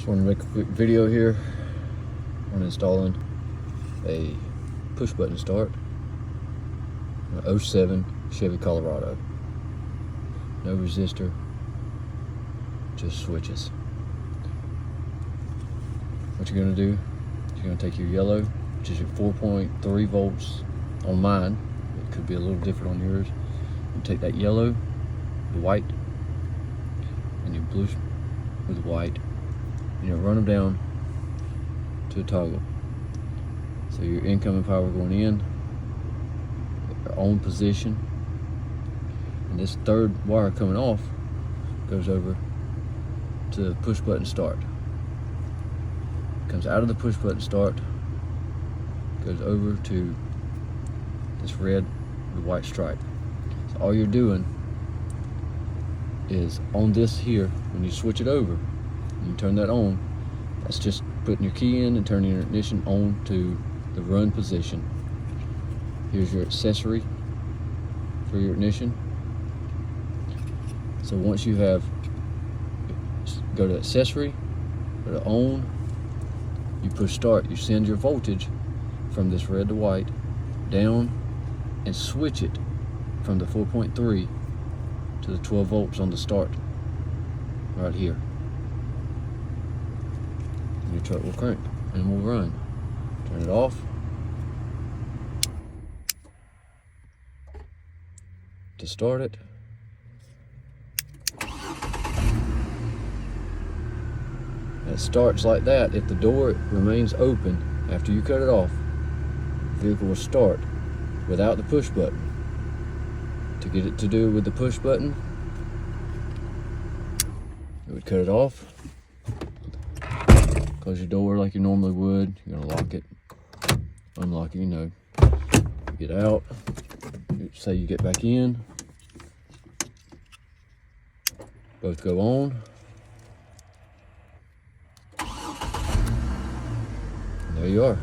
Just want to make a quick video here on installing a push button start an 07 Chevy Colorado. No resistor, just switches. What you're going to do, you're going to take your yellow, which is your 4.3 volts on mine. It could be a little different on yours. You take that yellow, the white, and your blue with white, and you run them down to a toggle. So your incoming power going in, your on position, and this third wire coming off goes over to push button start. Comes out of the push button start, goes over to this red with white stripe. So all you're doing is on this here, when you switch it over, you turn that on, that's just putting your key in and turning your ignition on to the run position. Here's your accessory for your ignition. So once you have, go to accessory, go to on, you push start, you send your voltage from this red to white down and switch it from the 4.3 to the 12 volts on the start right here. And your truck will crank and will run. Turn it off. To start it. It starts like that. If the door remains open after you cut it off, the vehicle will start without the push button. To get it to do with the push button, you would cut it off, close your door like you normally would. You're gonna lock it, unlock it, you get out, say you get back in, both go on, and there you are.